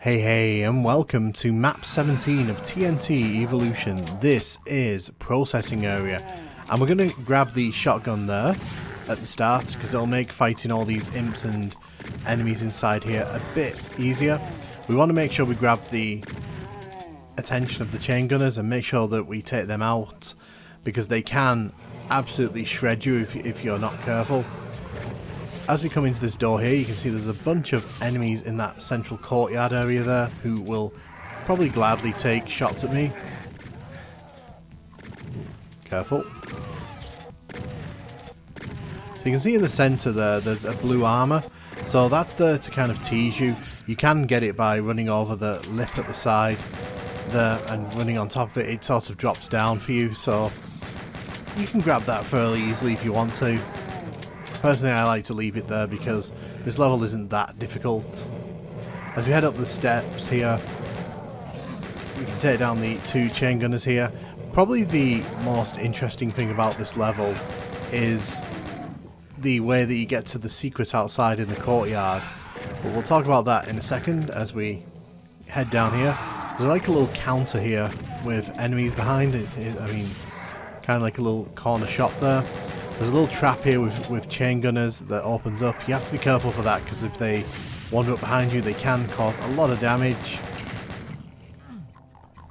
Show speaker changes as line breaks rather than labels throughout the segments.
Hey, and welcome to map 17 of TNT Evilution. This is processing area, and we're going to grab the shotgun there at the start because it'll make fighting all these imps and enemies inside here a bit easier. We want to make sure we grab the attention of the chain gunners and make sure that we take them out because they can absolutely shred you if you're not careful. As we come into this door here, you can see there's a bunch of enemies in that central courtyard area there who will probably gladly take shots at me. Careful. So you can see in the centre there's a blue armour. So that's there to kind of tease you. You can get it by running over the lip at the side there and running on top of it. It sort of drops down for you, so you can grab that fairly easily if you want to. Personally, I like to leave it there because this level isn't that difficult. As we head up the steps here, we can take down the two chain gunners here. Probably the most interesting thing about this level is the way that you get to the secret outside in the courtyard. But we'll talk about that in a second as we head down here. There's like a little counter here with enemies behind it. I mean, kind of like a little corner shop there. There's a little trap here with chain gunners that opens up. You have to be careful for that because if they wander up behind you, they can cause a lot of damage.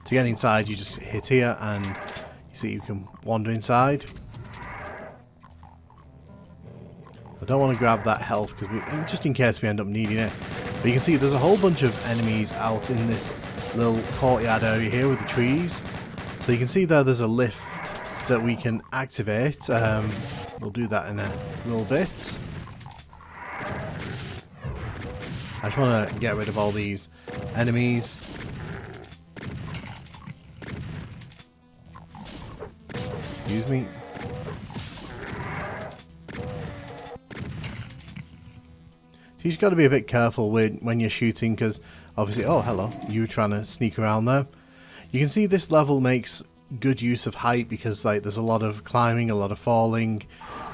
To get inside, you just hit here and you see you can wander inside. I don't want to grab that health because just in case we end up needing it. But you can see there's a whole bunch of enemies out in this little courtyard area here with the trees. So you can see there's a lift that we can activate. We'll do that in a little bit. I just want to get rid of all these enemies. Excuse me. So you just got to be a bit careful when you're shooting because obviously, oh hello, you were trying to sneak around there. You can see this level makes good use of height because like there's a lot of climbing, a lot of falling.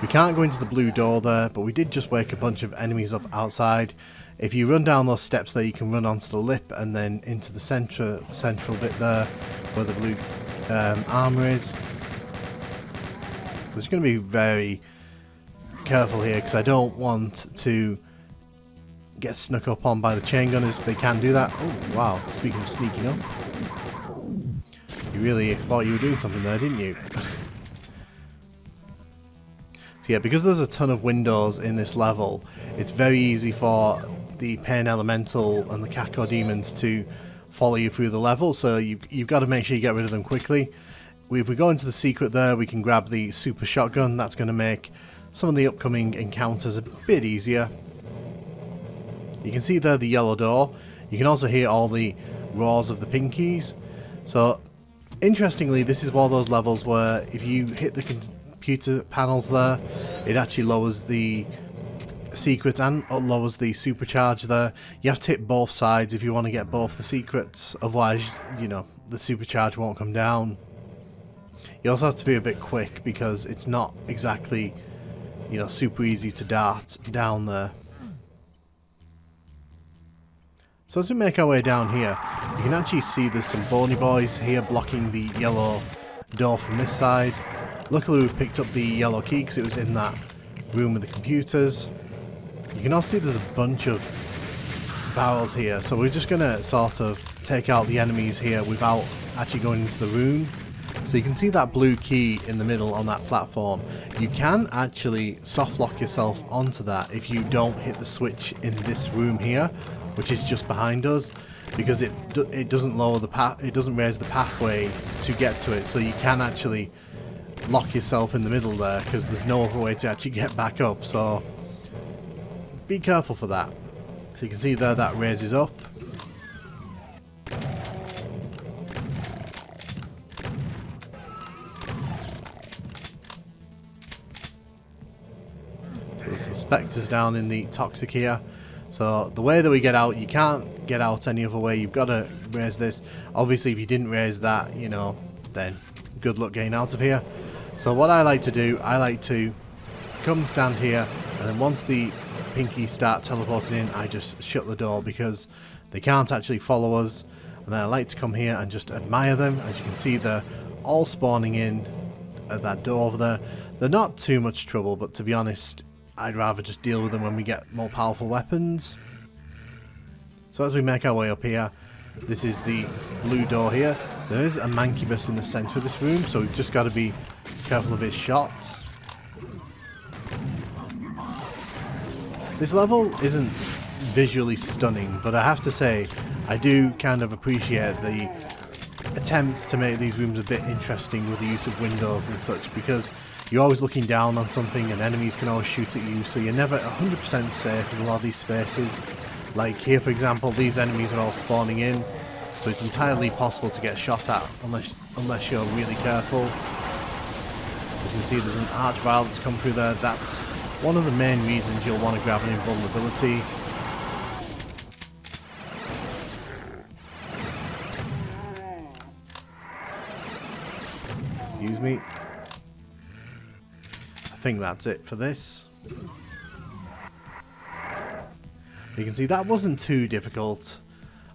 We can't go into the blue door there, but we did just wake a bunch of enemies up outside. If you run down those steps there, you can run onto the lip and then into the central bit there where the blue armor is. So it's going to be very careful here because I don't want to get snuck up on by the chain gunners. They can do that. Oh wow, speaking of sneaking up, you really thought you were doing something there, didn't you? So yeah, because there's a ton of windows in this level, it's very easy for the Pain Elemental and the Kako Demons to follow you through the level, so you've got to make sure you get rid of them quickly. If we go into the secret there, we can grab the super shotgun. That's going to make some of the upcoming encounters a bit easier. You can see there the yellow door. You can also hear all the roars of the pinkies. So interestingly, this is one of those levels where if you hit the computer panels there, it actually lowers the secrets and lowers the supercharge there. You have to hit both sides if you want to get both the secrets, otherwise, you know, the supercharge won't come down. You also have to be a bit quick because it's not exactly, you know, super easy to dart down there. So as we make our way down here, you can actually see there's some bony boys here blocking the yellow door from this side. Luckily we picked up the yellow key because it was in that room with the computers. You can also see there's a bunch of barrels here, so we're just going to sort of take out the enemies here without actually going into the room. So you can see that blue key in the middle on that platform. You can actually soft lock yourself onto that if you don't hit the switch in this room here, which is just behind us, because it doesn't lower the path, it doesn't raise the pathway to get to it, so you can actually lock yourself in the middle there because there's no other way to actually get back up, so be careful for that. So you can see there that raises up. So there's some spectres down in the toxic here. So the way that we get out, you can't get out any other way. You've got to raise this. Obviously, if you didn't raise that, you know, then good luck getting out of here. So what I like to do, I like to come stand here, and then once the pinkies start teleporting in, I just shut the door because they can't actually follow us. And then I like to come here and just admire them. As you can see, they're all spawning in at that door over there. They're not too much trouble, but to be honest, I'd rather just deal with them when we get more powerful weapons. So as we make our way up here, this is the blue door here. There is a mancubus in the centre of this room, so we've just got to be careful of his shots. This level isn't visually stunning, but I have to say, I do kind of appreciate the attempts to make these rooms a bit interesting with the use of windows and such, because you're always looking down on something and enemies can always shoot at you, so you're never 100% safe in a lot of these spaces. Like here, for example, these enemies are all spawning in, so it's entirely possible to get shot at unless you're really careful. As you can see, there's an archvile that's come through there. That's one of the main reasons you'll want to grab an invulnerability. Excuse me. I think that's it for this. You can see that wasn't too difficult.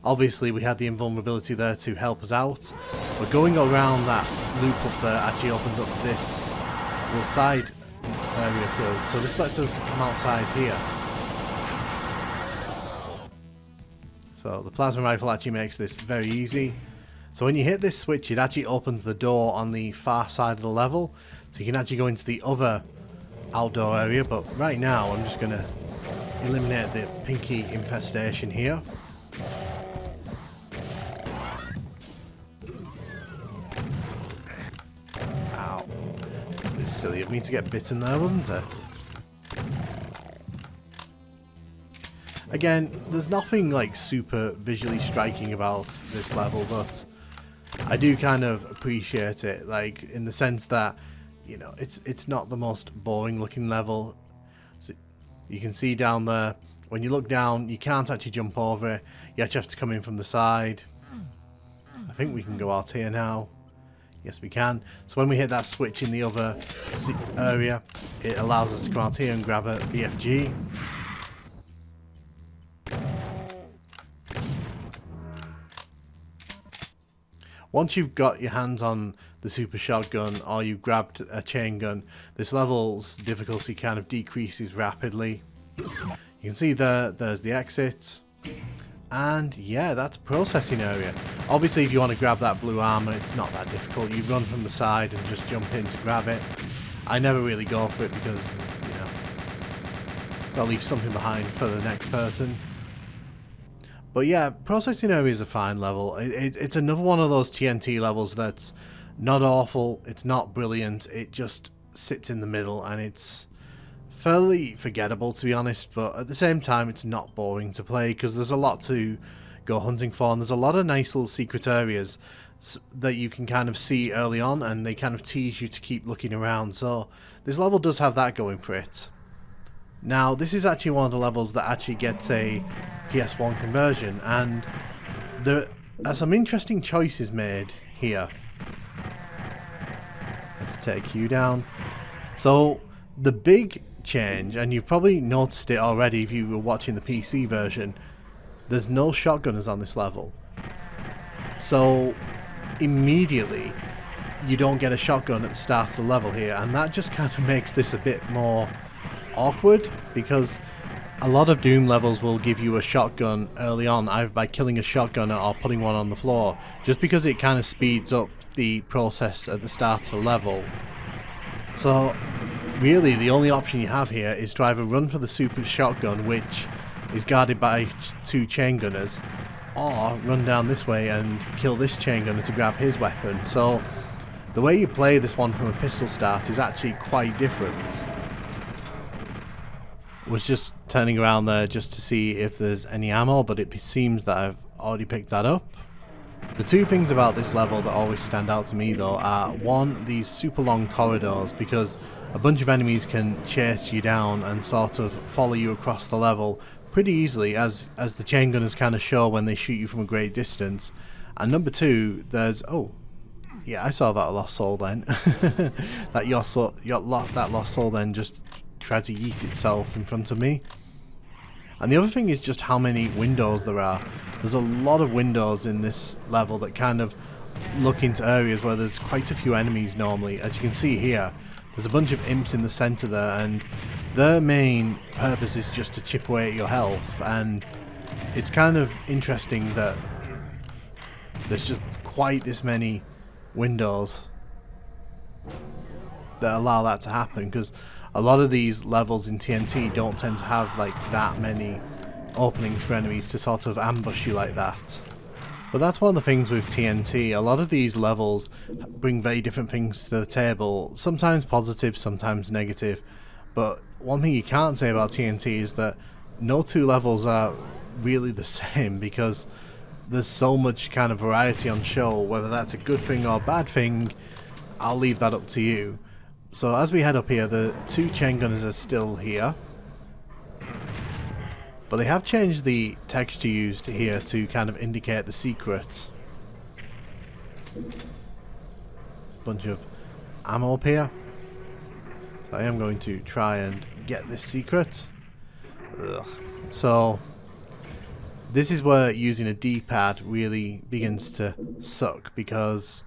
Obviously we had the invulnerability there to help us out, but going around that loop up there actually opens up this little side area for us. So this lets us come outside here. So the plasma rifle actually makes this very easy. So when you hit this switch, it actually opens the door on the far side of the level, so you can actually go into the other outdoor area. But right now I'm just going to eliminate the pinky infestation here. Ow. It's a bit silly of me to get bitten there, wasn't it? Again, there's nothing like super visually striking about this level, but I do kind of appreciate it, like in the sense that, you know, it's not the most boring looking level. So you can see down there, when you look down, you can't actually jump over it. You actually have to come in from the side. I think we can go out here now. Yes, we can. So when we hit that switch in the other area, it allows us to come out here and grab a BFG. Once you've got your hands on the super shotgun or you've grabbed a chain gun, this level's difficulty kind of decreases rapidly. You can see there's the exit. And yeah, that's processing area. Obviously if you want to grab that blue armor, it's not that difficult. You run from the side and just jump in to grab it. I never really go for it because, you know, gotta leave something behind for the next person. But yeah, processing area is a fine level. It's another one of those TNT levels that's not awful, it's not brilliant, it just sits in the middle and it's fairly forgettable, to be honest, but at the same time it's not boring to play because there's a lot to go hunting for, and there's a lot of nice little secret areas that you can kind of see early on, and they kind of tease you to keep looking around, so this level does have that going for it. Now this is actually one of the levels that actually gets a PS1 conversion, and there are some interesting choices made here. Let's take you down. So the big change, and you've probably noticed it already if you were watching the PC version, there's no shotgunners on this level. So immediately you don't get a shotgun at the start of the level here, and that just kind of makes this a bit more awkward, because a lot of Doom levels will give you a shotgun early on, either by killing a shotgunner or putting one on the floor, just because it kind of speeds up the process at the start of the level. So really the only option you have here is to either run for the super shotgun, which is guarded by two chain gunners, or run down this way and kill this chain gunner to grab his weapon. So the way you play this one from a pistol start is actually quite different. Was just turning around there just to see if there's any ammo, but it seems that I've already picked that up. The two things about this level that always stand out to me though are, one, these super long corridors, because a bunch of enemies can chase you down and sort of follow you across the level pretty easily, as the chain gunners kind of show when they shoot you from a great distance. And number two, there's, oh yeah, I saw that lost soul then. that lost soul then just tried to yeet itself in front of me. And the other thing is just how many windows there are. There's a lot of windows in this level that kind of look into areas where there's quite a few enemies normally. As you can see here, there's a bunch of imps in the center there, and their main purpose is just to chip away at your health. And it's kind of interesting that there's just quite this many windows that allow that to happen, because a lot of these levels in TNT don't tend to have like that many openings for enemies to sort of ambush you like that. But that's one of the things with TNT. A lot of these levels bring very different things to the table, sometimes positive, sometimes negative. But one thing you can't say about TNT is that no two levels are really the same, because there's so much kind of variety on show. Whether that's a good thing or a bad thing, I'll leave that up to you. So as we head up here, the two chain gunners are still here. But they have changed the texture used here to kind of indicate the secrets. Bunch of ammo up here. So I am going to try and get this secret. Ugh. So this is where using a D-pad really begins to suck, because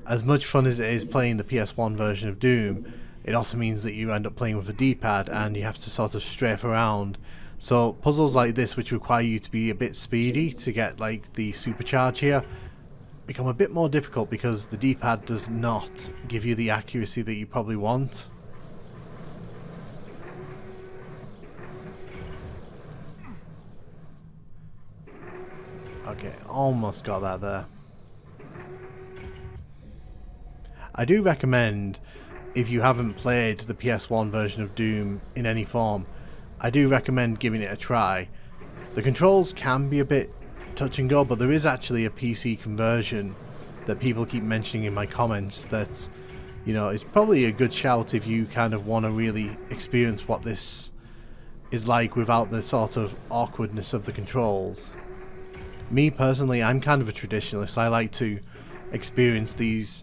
as much fun as it is playing the PS1 version of Doom, it also means that you end up playing with a D-pad and you have to sort of strafe around. So puzzles like this, which require you to be a bit speedy to get like the supercharge here, become a bit more difficult because the D-pad does not give you the accuracy that you probably want. Okay, almost got that there. I do recommend, if you haven't played the PS1 version of Doom in any form, I do recommend giving it a try. The controls can be a bit touch and go, but there is actually a PC conversion that people keep mentioning in my comments that, you know, is probably a good shout if you kind of want to really experience what this is like without the sort of awkwardness of the controls. Me personally, I'm kind of a traditionalist. I like to experience these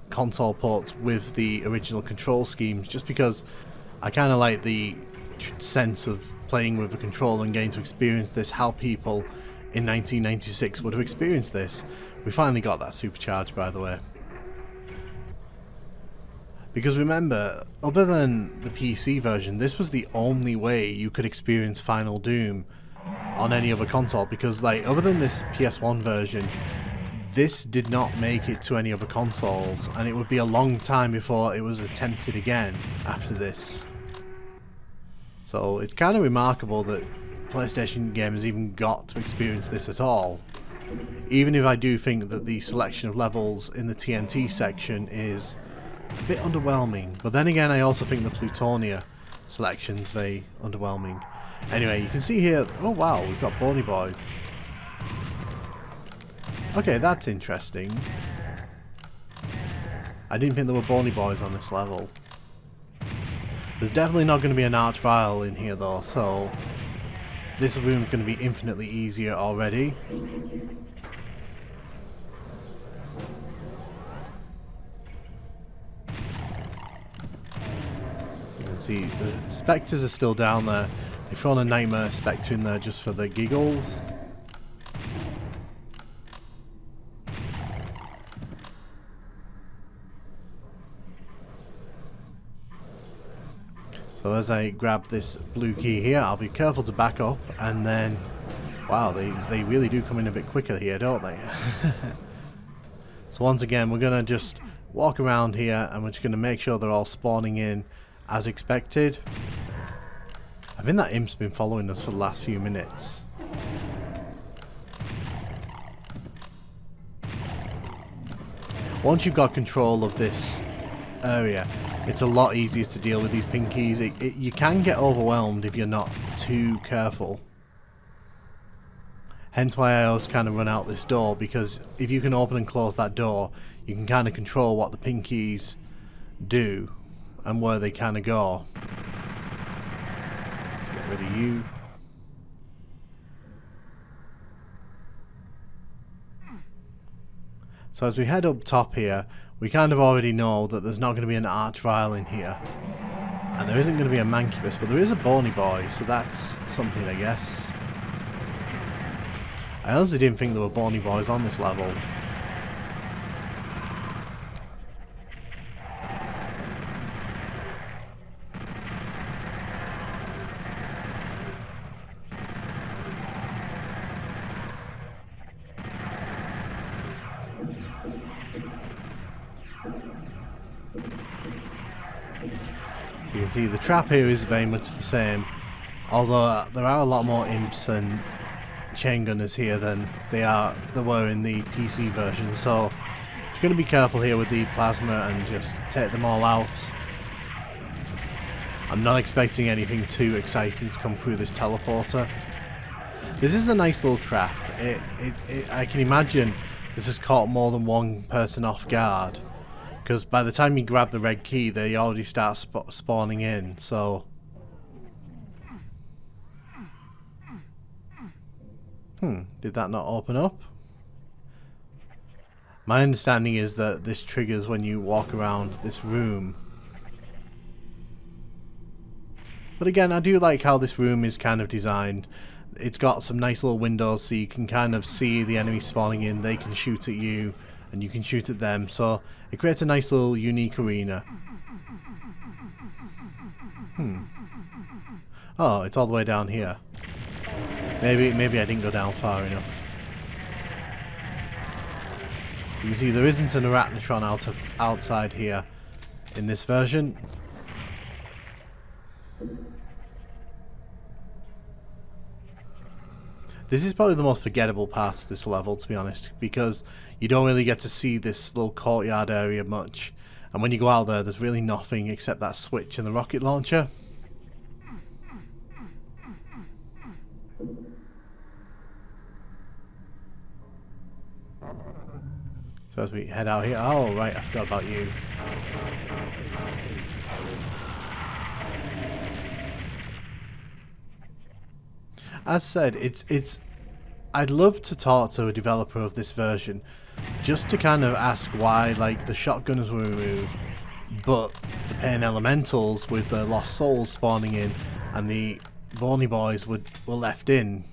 console ports with the original control schemes, just because I kind of like the sense of playing with a controller and getting to experience this, how people in 1996 would have experienced this. We finally got that supercharge, by the way. Because remember, other than the PC version, this was the only way you could experience Final Doom on any other console, because like other than this PS1 version, this did not make it to any other consoles, and it would be a long time before it was attempted again after this. So it's kind of remarkable that PlayStation gamers even got to experience this at all. Even if I do think that the selection of levels in the TNT section is a bit underwhelming. But then again, I also think the Plutonia selection's very underwhelming. Anyway, you can see here, oh wow, we've got Bony Boys. Okay, that's interesting. I didn't think there were Bony Boys on this level. There's definitely not going to be an arch-vile in here though, so this room's going to be infinitely easier already. You can see the spectres are still down there. They've thrown a Nightmare Spectre in there just for the giggles. So as I grab this blue key here, I'll be careful to back up, and then, wow, they really do come in a bit quicker here, don't they? So once again, we're going to just walk around here, and we're just going to make sure they're all spawning in as expected. I think that imp's been following us for the last few minutes. Once you've got control of this area, it's a lot easier to deal with these pinkies. You can get overwhelmed if you're not too careful. Hence why I always kind of run out this door, because if you can open and close that door, you can kind of control what the pinkies do and where they kind of go. Let's get rid of you. So as we head up top here, we kind of already know that there's not going to be an arch-vile in here. And there isn't going to be a Mancubus, but there is a Bony Boy, so that's something, I guess. I honestly didn't think there were Bony Boys on this level. So you can see the trap here is very much the same, although there are a lot more imps and chain gunners here than there were in the PC version, so just going to be careful here with the plasma and just take them all out. I'm not expecting anything too exciting to come through this teleporter. This is a nice little trap. I can imagine this has caught more than one person off guard, because by the time you grab the red key they already start spawning in, so... did that not open up? My understanding is that this triggers when you walk around this room. But again, I do like how this room is kind of designed. It's got some nice little windows so you can kind of see the enemy spawning in, they can shoot at you, and you can shoot at them, so it creates a nice little unique arena. Oh, it's all the way down here. Maybe I didn't go down far enough. So you can see there isn't an Arachnotron outside here in this version. This is probably the most forgettable part of this level, to be honest, because you don't really get to see this little courtyard area much, and when you go out there there's really nothing except that switch and the rocket launcher. So as we head out here, oh right, I forgot about you. As said, I'd love to talk to a developer of this version just to kind of ask why, like, the shotgunners were removed but the Pain Elementals with the Lost Souls spawning in and the Bony Boys were left in.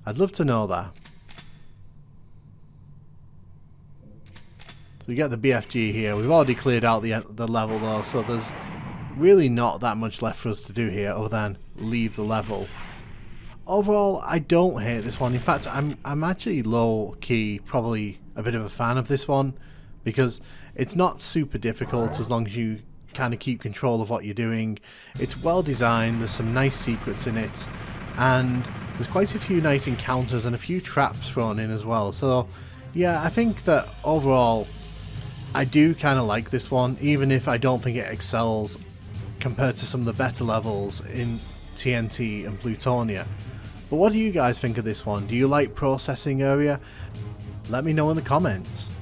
I'd love to know that. So we get the BFG here. We've already cleared out the level though, so there's really not that much left for us to do here other than leave the level. Overall, I don't hate this one. In fact, I'm actually low-key probably a bit of a fan of this one, because it's not super difficult as long as you kind of keep control of what you're doing. It's well designed, there's some nice secrets in it, and there's quite a few nice encounters and a few traps thrown in as well. So yeah, I think that overall I do kind of like this one, even if I don't think it excels compared to some of the better levels in TNT and Plutonia. But what do you guys think of this one? Do you like processing area? Let me know in the comments.